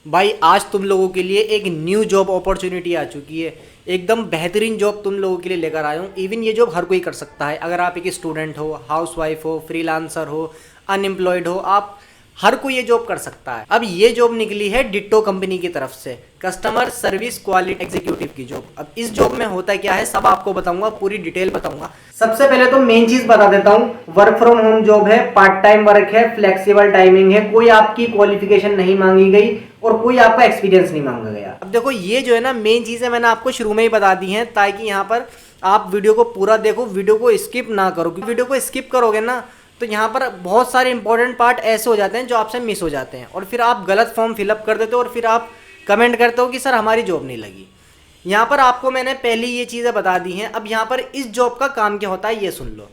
भाई आज तुम लोगों के लिए एक न्यू जॉब अपॉर्चुनिटी आ चुकी है। एकदम बेहतरीन जॉब तुम लोगों के लिए लेकर आया हूँ। इवन ये जॉब हर कोई कर सकता है। अगर आप एक स्टूडेंट हो, हाउसवाइफ हो, फ्रीलांसर हो, अनएम्प्लॉयड हो, आप हर कोई ये जॉब कर सकता है। अब ये जॉब निकली है डिट्टो कंपनी की तरफ से, कस्टमर सर्विस क्वालिटी एग्जीक्यूटिव की जॉब। अब इस जॉब में होता क्या है सब आपको बताऊंगा, पूरी डिटेल बताऊंगा। सबसे पहले तो मेन चीज बता देता हूँ, वर्क फ्रॉम होम जॉब है, पार्ट टाइम वर्क है, फ्लेक्सिबल टाइमिंग है, कोई आपकी क्वालिफिकेशन नहीं मांगी गई और कोई आपका एक्सपीरियंस नहीं मांगा गया। अब देखो ये जो है ना मेन चीज है, मैंने आपको शुरू में ही बता दी है ताकि यहाँ पर आप वीडियो को पूरा देखो, वीडियो को स्किप ना करो, क्योंकि वीडियो को स्किप करोगे ना तो यहाँ पर बहुत सारे इंपॉर्टेंट पार्ट ऐसे हो जाते हैं जो आपसे मिस हो जाते हैं और फिर आप गलत फॉर्म फिलअप कर देते हो और फिर आप कमेंट करते हो कि सर हमारी जॉब नहीं लगी। यहाँ पर आपको मैंने पहले ये चीज़ें बता दी हैं। अब यहाँ पर इस जॉब का काम क्या होता है ये सुन लो।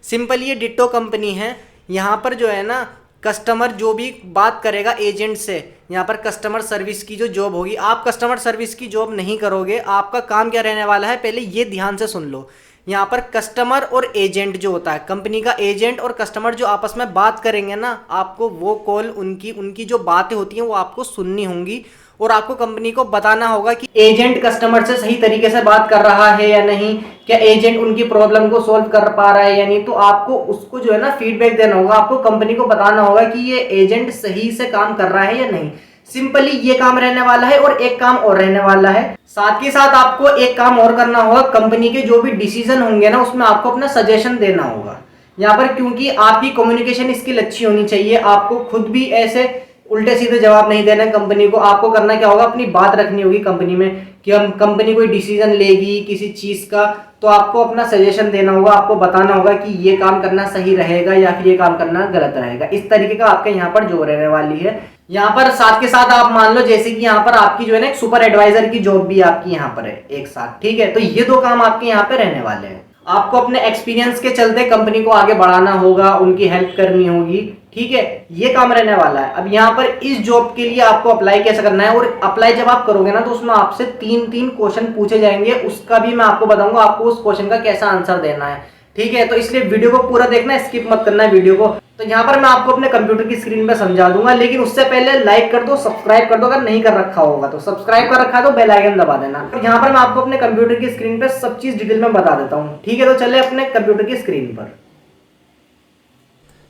सिंपल ये डिट्टो कंपनी है। यहाँ पर जो है ना कस्टमर जो भी बात करेगा एजेंट से, यहाँ पर कस्टमर सर्विस की जो जॉब होगी, आप कस्टमर सर्विस की जॉब नहीं करोगे। आपका काम क्या रहने वाला है पहले ये ध्यान से सुन लो। यहाँ पर कस्टमर और एजेंट जो होता है, कंपनी का एजेंट और कस्टमर जो आपस में बात करेंगे ना, आपको वो कॉल उनकी जो बातें होती हैं वो आपको सुननी होंगी और आपको कंपनी को बताना होगा कि एजेंट कस्टमर से सही तरीके से बात कर रहा है या नहीं, क्या एजेंट उनकी प्रॉब्लम को सॉल्व कर पा रहा है या नहीं। तो आपको उसको जो है ना फीडबैक देना होगा, आपको कंपनी को बताना होगा कि ये एजेंट सही से काम कर रहा है या नहीं। सिंपली ये काम रहने वाला है और एक काम और रहने वाला है। साथ ही साथ आपको एक काम और करना होगा, कंपनी के जो भी डिसीजन होंगे ना उसमें आपको अपना सजेशन देना होगा यहाँ पर, क्योंकि आपकी कम्युनिकेशन स्किल अच्छी होनी चाहिए। आपको खुद भी ऐसे उल्टे सीधे जवाब नहीं देना कंपनी को। आपको करना क्या होगा, अपनी बात रखनी होगी कंपनी में कि हम कंपनी कोई डिसीजन लेगी किसी चीज का तो आपको अपना सजेशन देना होगा, आपको बताना होगा कि ये काम करना सही रहेगा या फिर ये काम करना गलत रहेगा। इस तरीके का आपके यहाँ पर जॉब रहने वाली है। यहाँ पर साथ के साथ आप मान लो जैसे कि यहाँ पर आपकी जो है ना एक सुपर एडवाइजर की जॉब भी आपकी यहाँ पर है एक साथ, ठीक है। तो ये दो काम आपके यहाँ पे रहने वाले हैं। आपको अपने एक्सपीरियंस के चलते कंपनी को आगे बढ़ाना होगा, उनकी हेल्प करनी होगी, ठीक है। ये काम रहने वाला है। अब यहाँ पर इस जॉब के लिए आपको अप्लाई कैसे करना है, और अप्लाई जब आप करोगे ना तो उसमें आपसे तीन क्वेश्चन पूछे जाएंगे, उसका भी मैं आपको बताऊंगा आपको उस क्वेश्चन का कैसा आंसर देना है, ठीक है। तो इसलिए वीडियो को पूरा देखना, स्किप मत करना है वीडियो को। तो यहाँ पर मैं आपको अपने कंप्यूटर की स्क्रीन पे समझा दूंगा, लेकिन उससे पहले लाइक कर दो, सब्सक्राइब कर दो। अगर नहीं कर रखा होगा तो सब्सक्राइब कर रखा है तो बेल आइकन दबा देना। तो यहाँ पर मैं आपको अपने कंप्यूटर की स्क्रीन पे सब चीज डिटेल में बता देता हूँ, ठीक है। तो चले अपने कंप्यूटर की स्क्रीन पर।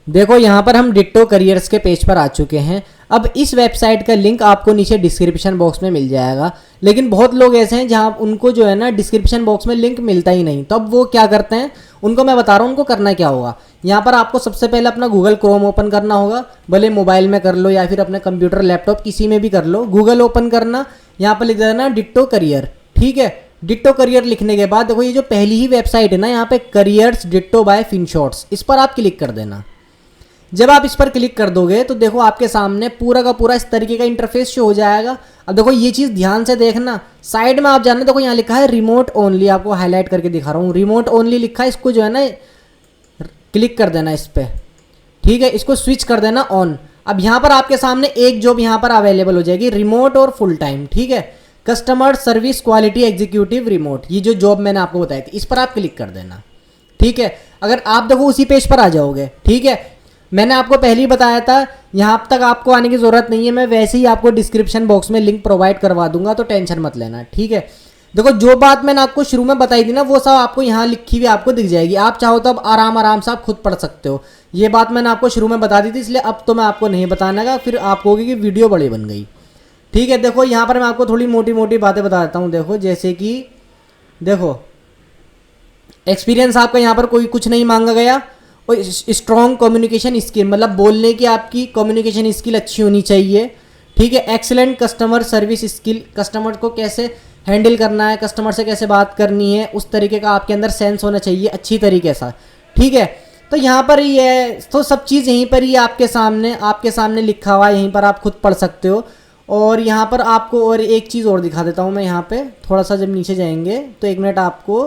देखो यहाँ पर हम डिट्टो करियर्स के पेज पर आ चुके हैं। अब इस वेबसाइट का लिंक आपको नीचे डिस्क्रिप्शन बॉक्स में मिल जाएगा, लेकिन बहुत लोग ऐसे हैं जहाँ उनको जो है ना डिस्क्रिप्शन बॉक्स में लिंक मिलता ही नहीं। तो अब वो क्या करते हैं, उनको मैं बता रहा हूँ उनको करना क्या होगा। यहाँ पर आपको सबसे पहले अपना गूगल क्रोम ओपन करना होगा, भले मोबाइल में कर लो या फिर अपने कंप्यूटर लैपटॉप किसी में भी कर लो। गूगल ओपन करना, यहाँ पर लिख देना डिट्टो करियर, ठीक है। डिट्टो करियर लिखने के बाद देखो ये जो पहली ही वेबसाइट है ना यहाँ पे करियर्स डिट्टो बाय फिनशॉट्स, इस पर आप क्लिक कर देना। जब आप इस पर क्लिक कर दोगे तो देखो आपके सामने पूरा का पूरा इस तरीके का इंटरफेस शो हो जाएगा। अब देखो ये चीज़ ध्यान से देखना, साइड में आप जाना, देखो यहाँ लिखा है रिमोट ओनली, आपको हाईलाइट करके दिखा रहा हूँ, रिमोट ओनली लिखा है। इसको जो है ना क्लिक कर देना इस पर, ठीक है। इसको स्विच कर देना ऑन। अब यहाँ पर आपके सामने एक जॉब यहाँ पर अवेलेबल हो जाएगी, रिमोट और फुल टाइम, ठीक है। Customer service quality executive remote, ये जो जॉब मैंने आपको बताई थी इस पर आप क्लिक कर देना, ठीक है। अगर आप देखो उसी पेज पर आ जाओगे, ठीक है। मैंने आपको पहले ही बताया था यहाँ तक आपको आने की ज़रूरत नहीं है, मैं वैसे ही आपको डिस्क्रिप्शन बॉक्स में लिंक प्रोवाइड करवा दूंगा, तो टेंशन मत लेना, ठीक है। देखो जो बात मैंने आपको शुरू में बताई थी ना वो सब आपको यहाँ लिखी हुई आपको दिख जाएगी। आप चाहो तो अब आराम से आप खुद पढ़ सकते हो। ये बात मैंने आपको शुरू में बता दी थी, इसलिए अब तो मैं आपको नहीं बताने का, फिर आप कहोगे कि वीडियो बड़ी बन गई, ठीक है। देखो यहाँ पर मैं आपको थोड़ी मोटी मोटी बातें बता देता हूँ। देखो जैसे कि देखो एक्सपीरियंस आपका यहाँ पर कोई कुछ नहीं मांगा गया, और स्ट्रॉन्ग कम्युनिकेशन स्किल, मतलब बोलने की आपकी कम्युनिकेशन स्किल अच्छी होनी चाहिए, ठीक है। Excellent customer service skill, customer को कैसे हैंडल करना है, कस्टमर से कैसे बात करनी है, उस तरीके का आपके अंदर सेंस होना चाहिए अच्छी तरीके से, ठीक है। तो यहाँ पर ही है, तो सब चीज़ यहीं पर ही आपके सामने लिखा हुआ है, यहीं पर आप खुद पढ़ सकते हो। और यहाँ पर आपको और एक चीज़ और दिखा देता हूँ मैं, यहाँ पे थोड़ा सा जब नीचे जाएंगे तो एक मिनट आपको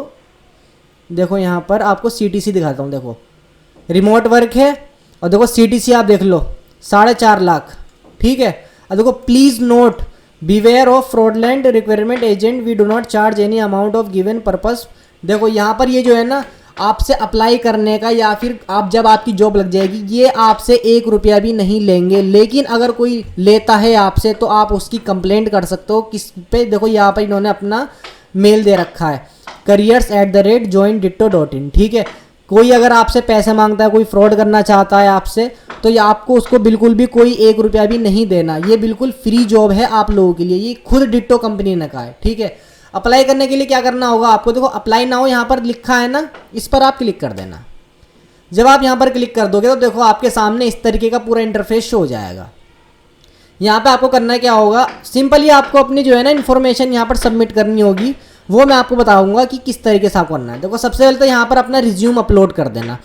देखो, यहाँ पर आपको CTC दिखाता हूँ। देखो रिमोट वर्क है, और देखो CTC आप देख लो 4.5 लाख, ठीक है। और देखो please note beware of fraudulent requirement agent, we do not charge any amount of given purpose. देखो यहाँ पर ये जो है ना आपसे अप्लाई करने का या फिर आप जब आपकी जॉब लग जाएगी, ये आपसे 1 रुपया भी नहीं लेंगे। लेकिन अगर कोई लेता है आपसे तो आप उसकी कंप्लेंट कर सकते हो। किस पे, देखो यहाँ पर इन्होंने अपना मेल दे रखा है careers@joinditto.in, ठीक है। कोई अगर आपसे पैसे मांगता है, कोई फ्रॉड करना चाहता है आपसे, तो ये आपको उसको बिल्कुल भी कोई 1 रुपया भी नहीं देना। ये बिल्कुल फ्री जॉब है आप लोगों के लिए, ये खुद डिट्टो कंपनी ने कहा है, ठीक है। अप्लाई करने के लिए क्या करना होगा आपको, देखो अप्लाई नाउ यहाँ पर लिखा है ना, इस पर आप क्लिक कर देना। जब आप यहाँ पर क्लिक कर दोगे तो देखो आपके सामने इस तरीके का पूरा इंटरफेस शो हो जाएगा। यहाँ पे आपको करना क्या होगा, सिंपली आपको अपनी जो है ना इन्फॉर्मेशन यहाँ पर सबमिट करनी होगी। वो मैं आपको बताऊंगा कि किस तरीके से आपको करना है। देखो सबसे पहले तो यहाँ पर अपना रिज्यूम अपलोड कर देना।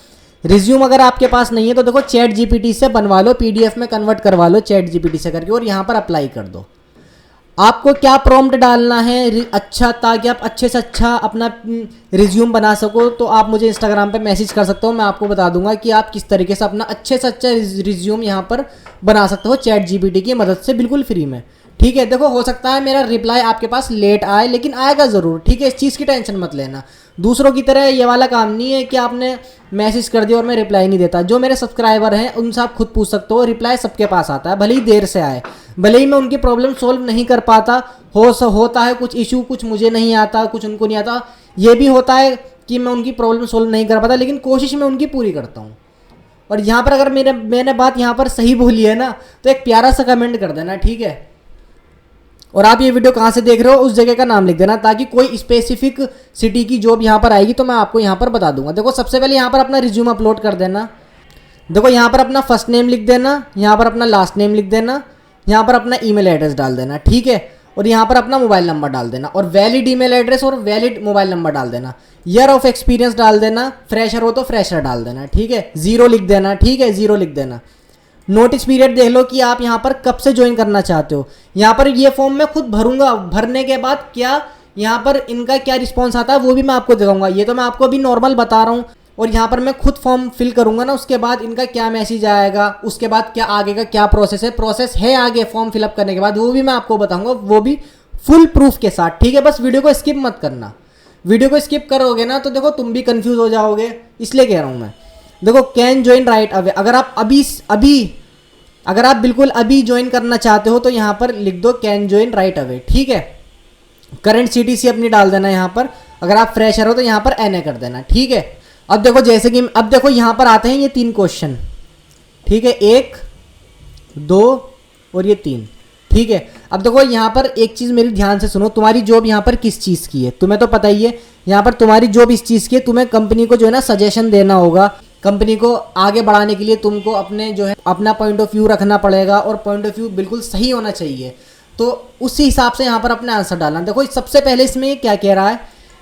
रिज्यूम अगर आपके पास नहीं है तो देखो चैट जीपीटी से बनवा लो, पीडीएफ में कन्वर्ट करवा लो चैट जीपीटी से करके, और यहाँ पर अप्लाई कर दो। आपको क्या प्रॉम्प्ट डालना है अच्छा, ताकि आप अच्छे से अच्छा अपना रिज्यूम बना सको, तो आप मुझे इंस्टाग्राम पे मैसेज कर सकते हो। मैं आपको बता दूंगा कि आप किस तरीके से अपना अच्छे से अच्छा रिज्यूम यहाँ पर बना सकते हो चैट जीपीटी की मदद से, बिल्कुल फ्री में, ठीक है। देखो हो सकता है मेरा रिप्लाई आपके पास लेट आए, लेकिन आएगा ज़रूर, ठीक है। इस चीज़ की टेंशन मत लेना। दूसरों की तरह ये वाला काम नहीं है कि आपने मैसेज कर दिया और मैं रिप्लाई नहीं देता। जो मेरे सब्सक्राइबर हैं उनसे आप खुद पूछ सकते हो, रिप्लाई सबके पास आता है, भले ही देर से आए, भले ही मैं उनकी प्रॉब्लम सोल्व नहीं कर पाता, होता है कुछ इशू, कुछ मुझे नहीं आता, कुछ उनको नहीं आता। ये भी होता है कि मैं उनकी प्रॉब्लम सोल्व नहीं कर पाता, लेकिन कोशिश मैं उनकी पूरी करता हूँ। और यहाँ पर अगर मैंने बात यहाँ पर सही बोली है ना, तो एक प्यारा सा कमेंट कर देना, ठीक है। और आप ये वीडियो कहाँ से देख रहे हो उस जगह का नाम लिख देना, ताकि कोई स्पेसिफिक सिटी की जॉब यहाँ पर आएगी तो मैं आपको यहाँ पर बता दूंगा। देखो सबसे पहले यहाँ पर अपना रिज्यूम अपलोड कर देना। देखो यहाँ पर अपना फर्स्ट नेम लिख देना, यहाँ पर अपना लास्ट नेम लिख देना, यहाँ पर अपना ईमेल एड्रेस डाल देना, ठीक है। और यहाँ पर अपना मोबाइल नंबर डाल देना, और वैलिड ईमेल एड्रेस और वैलिड मोबाइल नंबर डाल देना। ईयर ऑफ एक्सपीरियंस डाल देना, फ्रेशर हो तो फ्रेशर डाल देना, ठीक है। 0 लिख देना, ठीक है, 0 लिख देना। नोटिस पीरियड देख लो कि आप यहाँ पर कब से ज्वाइन करना चाहते हो। यहाँ पर ये फॉर्म मैं खुद भरूंगा, भरने के बाद क्या यहाँ पर इनका क्या रिस्पॉन्स आता है वो भी मैं आपको दिखाऊंगा। ये तो मैं आपको अभी नॉर्मल बता रहा हूँ, और यहाँ पर मैं खुद फॉर्म फिल करूंगा ना, उसके बाद इनका क्या मैसेज आएगा, उसके बाद क्या आगे का क्या प्रोसेस है आगे फॉर्म फिलअप करने के बाद, वो भी मैं आपको बताऊंगा, वो भी फुल प्रूफ के साथ, ठीक है। बस वीडियो को स्किप मत करना। वीडियो को स्किप करोगे ना तो देखो तुम भी कंफ्यूज हो जाओगे, इसलिए कह रहा हूँ मैं। देखो कैन ज्वाइन राइट अवे, अगर आप बिल्कुल अभी ज्वाइन करना चाहते हो तो यहाँ पर लिख दो कैन ज्वाइन राइट अवे, ठीक है। करंट सीटीसी अपनी डाल देना यहाँ पर। अगर आप फ्रेशर हो तो यहाँ पर एनए कर देना, ठीक है। अब देखो जैसे कि अब देखो यहाँ पर आते हैं ये 3 क्वेश्चन, ठीक है, 1, 2 और ये 3, ठीक है। अब देखो यहाँ पर एक चीज़ मेरी ध्यान से सुनो, तुम्हारी जॉब यहाँ पर किस चीज़ की है तुम्हें तो पता ही है। यहाँ पर तुम्हारी जॉब इस चीज़ की है, तुम्हें कंपनी को जो है ना सजेशन देना होगा। कंपनी को आगे बढ़ाने के लिए तुमको अपने जो है अपना पॉइंट ऑफ व्यू रखना पड़ेगा, और पॉइंट ऑफ व्यू बिल्कुल सही होना चाहिए। तो उसी हिसाब से यहाँ पर अपने आंसर डालना। देखो सबसे पहले इसमें ये क्या कह रहा है,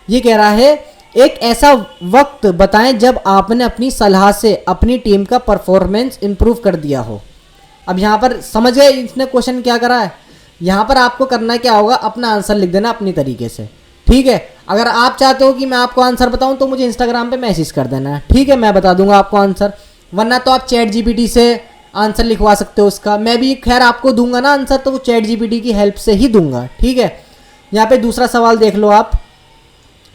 ये कह रहा है एक ऐसा वक्त बताएं जब आपने अपनी सलाह से अपनी टीम का परफॉर्मेंस इंप्रूव कर दिया हो। अब यहाँ पर समझ गए इसने क्वेश्चन क्या करा है। यहाँ पर आपको करना क्या होगा, अपना आंसर लिख देना अपनी तरीके से, ठीक है। अगर आप चाहते हो कि मैं आपको आंसर बताऊं तो मुझे इंस्टाग्राम पे मैसेज कर देना है, ठीक है, मैं बता दूंगा आपको आंसर। वरना तो आप चैट जीपीटी से आंसर लिखवा सकते हो उसका। मैं भी खैर आपको दूंगा ना आंसर, तो चैट जीपीटी की हेल्प से ही दूंगा, ठीक है। यहाँ पे दूसरा सवाल देख लो आप,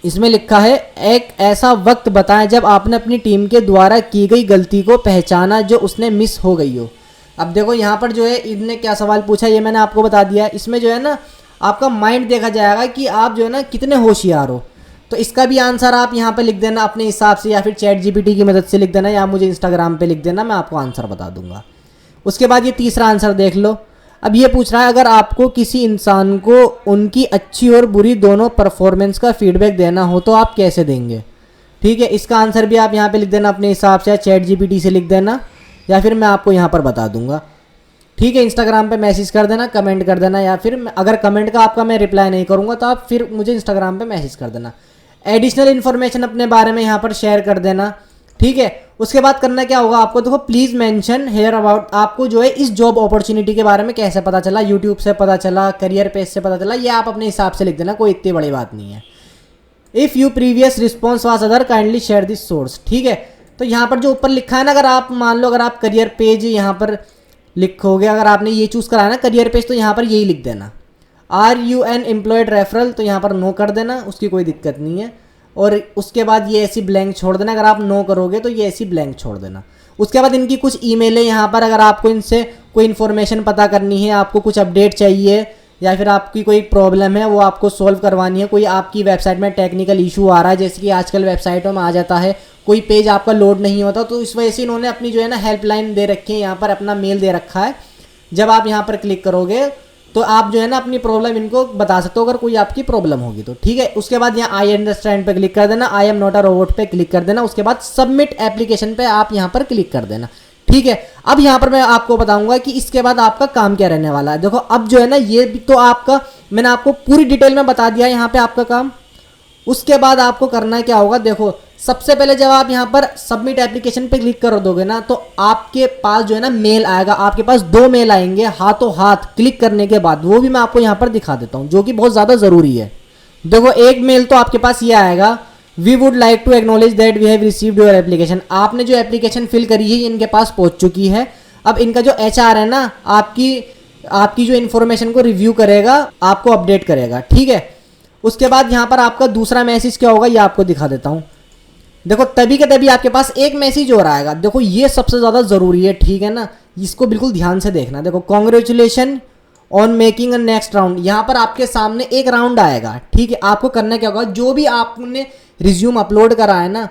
इसमें लिखा है एक ऐसा वक्त बताएं जब आपने अपनी टीम के द्वारा की गई गलती को पहचाना जो उसने मिस हो गई हो। अब देखो यहाँ पर जो है इनने क्या सवाल पूछा ये मैंने आपको बता दिया। इसमें जो है ना आपका माइंड देखा जाएगा कि आप जो है ना कितने होशियार हो। तो इसका भी आंसर आप यहाँ पे लिख देना अपने हिसाब से, या फिर चैट जीपीटी की मदद से लिख देना, या मुझे इंस्टाग्राम पे लिख देना, मैं आपको आंसर बता दूंगा। उसके बाद ये तीसरा आंसर देख लो। अब ये पूछ रहा है अगर आपको किसी इंसान को उनकी अच्छी और बुरी दोनों परफॉर्मेंस का फीडबैक देना हो तो आप कैसे देंगे, ठीक है। इसका आंसर भी आप यहाँ पे लिख देना अपने हिसाब से, या चैट जीपीटी से लिख देना, या फिर मैं आपको यहाँ पर बता दूंगा, ठीक है। इंस्टाग्राम पे मैसेज कर देना, कमेंट कर देना, या फिर अगर कमेंट का आपका मैं रिप्लाई नहीं करूँगा तो आप फिर मुझे इंस्टाग्राम पे मैसेज कर देना। एडिशनल इन्फॉर्मेशन अपने बारे में यहाँ पर शेयर कर देना, ठीक है। उसके बाद करना क्या होगा आपको, देखो प्लीज़ मेंशन हेयर अबाउट, आपको जो है इस जॉब अपॉर्चुनिटी के बारे में कैसे पता चला, यूट्यूब से पता चला, करियर पेज से पता चला, ये आप अपने हिसाब से लिख देना, कोई इतनी बड़ी बात नहीं है। If you previous response was other kindly share this source, ठीक है। तो यहाँ पर जो ऊपर लिखा है ना, अगर आप मान लो अगर आप करियर पेज यहाँ पर लिखोगे, अगर आपने ये चूज़ करा है ना करियर पेज, तो यहाँ पर यही लिख देना। Are you an employed referral, तो यहाँ पर नो कर देना, उसकी कोई दिक्कत नहीं है। और उसके बाद ये ऐसी ब्लैंक छोड़ देना। अगर आप नो करोगे तो ये ऐसी ब्लैंक छोड़ देना। उसके बाद इनकी कुछ ईमेल है यहाँ पर, अगर आपको इनसे कोई इन्फॉर्मेशन पता करनी है, आपको कुछ अपडेट चाहिए या फिर आपकी कोई प्रॉब्लम है वो आपको सॉल्व करवानी है, कोई आपकी वेबसाइट में टेक्निकल इशू आ रहा है, जैसे कि आजकल वेबसाइटों में आ जाता है कोई पेज आपका लोड नहीं होता, तो इस वजह से इन्होंने अपनी जो है ना हेल्पलाइन दे रखी है, यहाँ पर अपना मेल दे रखा है। जब आप यहाँ पर क्लिक करोगे तो आप जो है ना अपनी प्रॉब्लम इनको बता सकते हो अगर कोई आपकी प्रॉब्लम होगी तो, ठीक है। उसके बाद यहाँ आई अंडरस्टैंड पे क्लिक कर देना, I am not a robot पे क्लिक कर देना। उसके बाद सबमिट एप्लीकेशन पे आप यहाँ पर क्लिक कर देना, ठीक है। अब यहाँ पर मैं आपको बताऊंगा कि इसके बाद आपका काम क्या रहने वाला है। देखो अब जो है ना ये भी तो आपका मैंने आपको पूरी डिटेल में बता दिया है यहाँ पे आपका काम। उसके बाद आपको करना क्या होगा, देखो सबसे पहले जब आप यहाँ पर सबमिट एप्लीकेशन पे क्लिक कर दोगे ना तो आपके पास जो है ना मेल आएगा, आपके पास 2 मेल आएंगे हाथों हाथ क्लिक करने के बाद, वो भी मैं आपको यहाँ पर दिखा देता हूँ जो कि बहुत ज़्यादा ज़रूरी है। देखो एक मेल तो आपके पास ये आएगा, we would like to acknowledge that we have received your application. आपने जो एप्लीकेशन फिल करी है इनके पास पहुँच चुकी है। अब इनका जो HR है ना आपकी जो इन्फॉर्मेशन को रिव्यू करेगा, आपको अपडेट करेगा, ठीक है। उसके बाद यहाँ पर आपका दूसरा मैसेज क्या होगा ये आपको दिखा देता हूँ। देखो तभी के तभी आपके पास एक मैसेज और आएगा, देखो ये सबसे ज़्यादा ज़रूरी है, ठीक है ना, इसको बिल्कुल ध्यान से देखना। देखो congratulation on making a next round, यहाँ पर आपके सामने एक राउंड आएगा, ठीक है। आपको करना क्या होगा, जो भी आपने रिज्यूम अपलोड करा है ना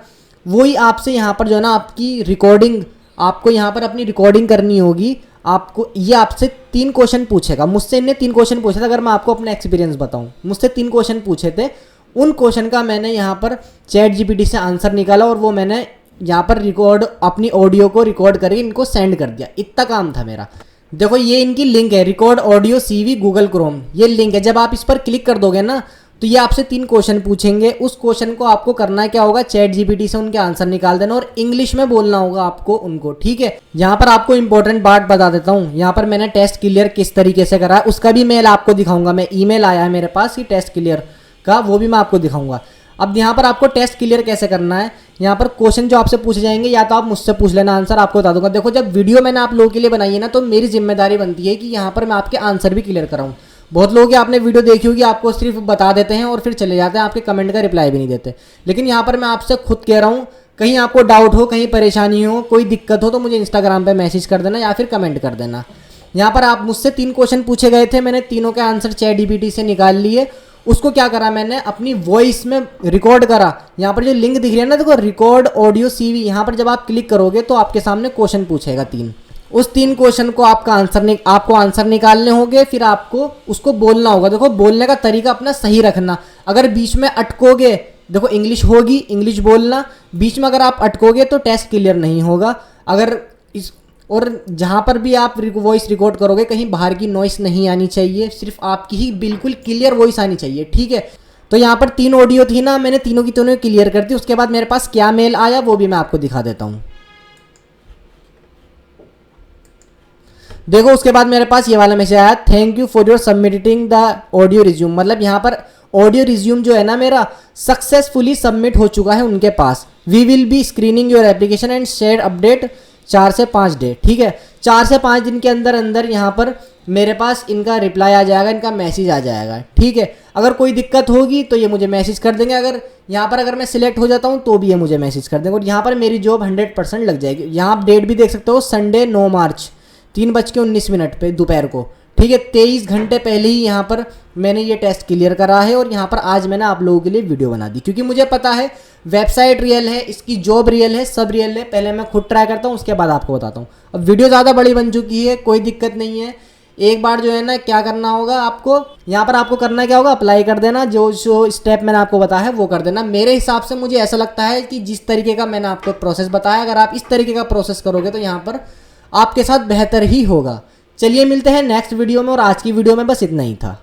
वही आपसे यहाँ पर जो है ना आपकी रिकॉर्डिंग, आपको यहाँ पर अपनी रिकॉर्डिंग करनी होगी। आपको ये आपसे 3 क्वेश्चन पूछेगा, मुझसे इनने 3 क्वेश्चन पूछे थे। अगर मैं आपको अपना एक्सपीरियंस बताऊं, मुझसे 3 क्वेश्चन पूछे थे, उन क्वेश्चन का मैंने यहाँ पर चैट जीपीटी से आंसर निकाला और वो मैंने यहाँ पर रिकॉर्ड अपनी ऑडियो को रिकॉर्ड करके इनको सेंड कर दिया, इतना काम था मेरा। देखो ये इनकी लिंक है, record audio CV Google Chrome, ये लिंक है। जब आप इस पर क्लिक कर दोगे ना तो ये आपसे 3 क्वेश्चन पूछेंगे, उस क्वेश्चन को आपको करना क्या होगा, चैट जीपीटी से उनके आंसर निकाल देना और इंग्लिश में बोलना होगा आपको उनको, ठीक है। यहाँ पर आपको इंपॉर्टेंट बात बता देता हूँ, यहाँ पर मैंने टेस्ट क्लियर किस तरीके से करा है उसका भी मेल आपको दिखाऊंगा मैं, ईमेल आया है मेरे पास कि टेस्ट क्लियर का, वो भी मैं आपको दिखाऊंगा। अब यहाँ पर आपको टेस्ट क्लियर कैसे करना है, यहाँ पर क्वेश्चन जो आपसे पूछे जाएंगे या तो आप मुझसे पूछ लेना, आंसर आपको बता दूंगा। देखो जब वीडियो मैंने आप लोगों के लिए बनाई है ना तो मेरी जिम्मेदारी बनती है कि यहाँ पर मैं आपके आंसर भी क्लियर कराऊँ। बहुत लोग आपने वीडियो देखी होगी, आपको सिर्फ बता देते हैं और फिर चले जाते हैं, आपके कमेंट का रिप्लाई भी नहीं देते। लेकिन यहाँ पर मैं आपसे खुद कह रहा हूँ, कहीं आपको डाउट हो, कहीं परेशानी हो, कोई दिक्कत हो तो मुझे इंस्टाग्राम पे मैसेज कर देना या फिर कमेंट कर देना। यहाँ पर आप मुझसे 3 क्वेश्चन पूछे गए थे, मैंने तीनों के आंसर चैट जीपीटी से निकाल लिए। उसको क्या करा मैंने, अपनी वॉइस में रिकॉर्ड करा। यहाँ पर जो लिंक दिख रही है ना, देखो रिकॉर्ड ऑडियो CV, यहाँ पर जब आप क्लिक करोगे तो आपके सामने क्वेश्चन पूछेगा 3। उस 3 क्वेश्चन को आपको आंसर निकालने होंगे, फिर आपको उसको बोलना होगा। देखो बोलने का तरीका अपना सही रखना, अगर बीच में अटकोगे, देखो इंग्लिश होगी, इंग्लिश बोलना, बीच में अगर आप अटकोगे तो टेस्ट क्लियर नहीं होगा। अगर इस और जहाँ पर भी आप वॉइस रिकॉर्ड करोगे कहीं बाहर की नॉइस नहीं आनी चाहिए, सिर्फ आपकी ही बिल्कुल क्लियर वॉइस आनी चाहिए, ठीक है। तो यहाँ पर 3 ऑडियो थी ना, मैंने तीनों की तीनों क्लियर कर दी। उसके बाद मेरे पास क्या मेल आया वो भी मैं आपको दिखा देता हूँ। देखो उसके बाद मेरे पास ये वाला मैसेज आया, thank you for your submitting the audio resume. मतलब यहाँ पर ऑडियो रिज्यूम जो है ना मेरा सक्सेसफुली सबमिट हो चुका है उनके पास। We will be screening your application and share update 4 से 5 डे, ठीक है। 4 से 5 दिन के अंदर अंदर यहाँ पर मेरे पास इनका रिप्लाई आ जाएगा, इनका मैसेज आ जाएगा, ठीक है। अगर कोई दिक्कत होगी तो ये मुझे मैसेज कर देंगे, अगर मैं सिलेक्ट हो जाता हूँ तो भी ये मुझे मैसेज कर देंगे और यहाँ पर मेरी जॉब 100% लग जाएगी। यहाँ आप डेट भी देख सकते हो, संडे 9 मार्च 3:19 पे दोपहर को, ठीक है। 23 घंटे पहले ही यहाँ पर मैंने ये टेस्ट क्लियर करा है और यहाँ पर आज मैंने आप लोगों के लिए वीडियो बना दी, क्योंकि मुझे पता है वेबसाइट रियल है, इसकी जॉब रियल है, सब रियल है। पहले मैं खुद ट्राई करता हूँ, उसके बाद आपको बताता हूँ। अब वीडियो ज़्यादा बड़ी बन चुकी है, कोई दिक्कत नहीं है। एक बार जो है ना क्या करना होगा आपको, यहाँ पर आपको करना क्या होगा, अप्लाई कर देना, जो स्टेप मैंने आपको बताया है वो कर देना। मेरे हिसाब से मुझे ऐसा लगता है कि जिस तरीके का मैंने आपको प्रोसेस बताया, अगर आप इस तरीके का प्रोसेस करोगे तो यहाँ पर आपके साथ बेहतर ही होगा। चलिए मिलते हैं नेक्स्ट वीडियो में, और आज की वीडियो में बस इतना ही था।